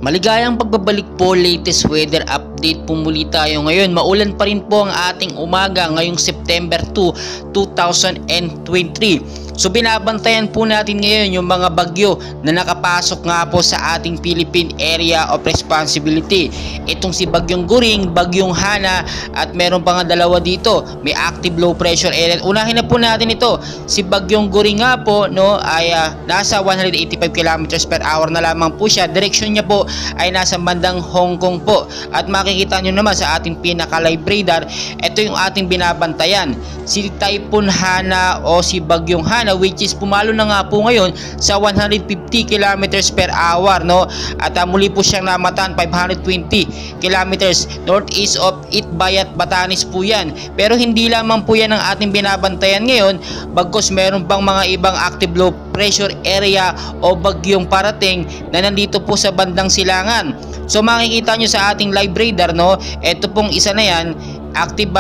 Maligayang pagbabalik po, latest weather update po muli tayo ngayon. Maulan pa rin po ang ating umaga ngayong September 2, 2023. So binabantayan po natin ngayon yung mga bagyo na nakapasok nga po sa ating Philippine Area of Responsibility. Itong si Bagyong Goring, Bagyong Hana, at meron pa nga dalawa dito. May active low pressure area. Unahin na po natin ito. Si Bagyong Goring nga po ay nasa 185 kilometers per hour na lamang po siya. Direksyon niya po ay nasa bandang Hong Kong po. At makikita nyo naman sa ating pinaka-live radar, ito yung ating binabantayan. Si Typhoon Hana o si Bagyong Hana, which is pumalo na nga po ngayon sa 150 kilometers per hour, no? At muli po siyang namatan 520 kilometers northeast of Itbayat, Batanes po yan. Pero hindi lamang po yan ang ating binabantayan ngayon, bagkus meron pang mga ibang active low pressure area o bagyong parating na nandito po sa bandang Silangan. So makikita nyo sa ating live radar, no? Ito pong isa na yan, active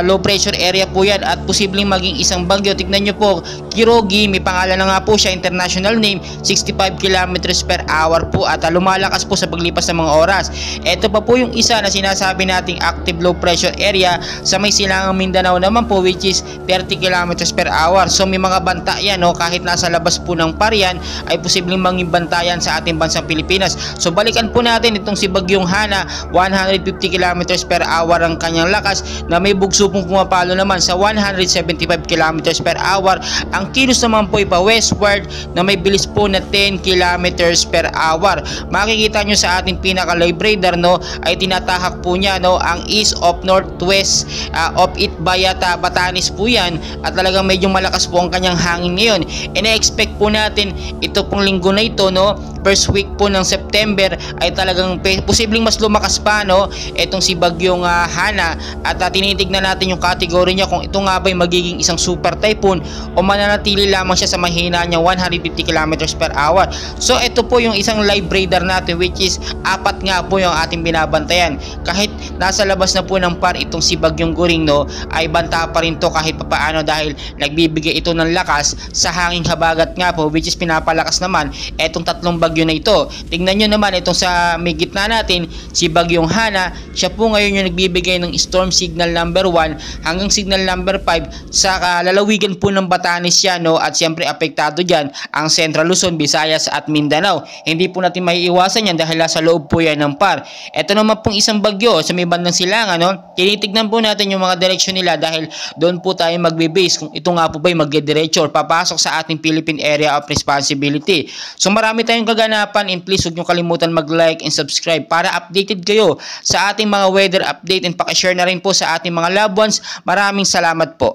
low pressure area po yan at posibleng maging isang bagyo. Tignan nyo po, Kirogi, may pangalan na nga po siya, international name, 65 kilometers per hour po at lumalakas po sa paglipas ng mga oras. Ito pa po yung isa na sinasabi nating active low pressure area sa may Silangang Mindanao naman po, which is 30 kilometers per hour. So may mga banta yan, no? Kahit nasa labas po ng parian ay posibleng maging bantayan sa ating bansang Pilipinas. So balikan po natin itong si Bagyong Hana, 150 kilometers per hour ang kanyang lakas na may bugso pong pumapalo naman sa 175 kilometers per hour. Ang kilos naman po ay pa westward na may bilis po na 10 kilometers per hour. Makikita nyo sa ating pinaka-live radar, no, ay tinatahak po niya, no, ang east of northwest of Itbayat, Batanes po yan, at talagang medyo malakas po ang kanyang hangin ngayon. Ina-expect po natin ito pong linggo na ito, no, first week po ng September ay talagang posibleng mas lumakas pa, no, itong si Bagyong Hana, at tinitignan natin yung category niya kung ito nga ba ay magiging isang super typhoon o mananatili lamang siya sa mahina niya 150 kilometers per hour. So ito po yung isang live radar natin, which is apat nga po yung ating binabantayan. Kahit nasa labas na po ng par itong si Bagyong Goring, no, ay banta pa rin to kahit papaano dahil nagbibigay ito ng lakas sa hanging habagat nga po, which is pinapalakas naman etong tatlong bagyo na ito. Tingnan nyo naman itong sa may gitna natin, si Bagyong Hana, siya po ngayon yung nagbibigay ng storm signal number 1 hanggang signal number 5 sa lalawigan po ng Batanes yan, no, at siyempre apektado dyan ang Central Luzon, Visayas at Mindanao. Hindi po natin maiiwasan yan dahil sa loob po yan ng par. Ito naman pong isang bagyo sa may bandang Silangan, no, tinitignan po natin yung mga direksyon nila dahil doon po tayo magbe-base kung ito nga po ba ay magdidiretso or papasok sa ating Philippine Area of Responsibility. So marami tayong kaganapan, and please huwag nyo kalimutan mag-like and subscribe para updated kayo sa ating mga weather update, and pakishare na rin po sa ating mga loved ones. Maraming salamat po.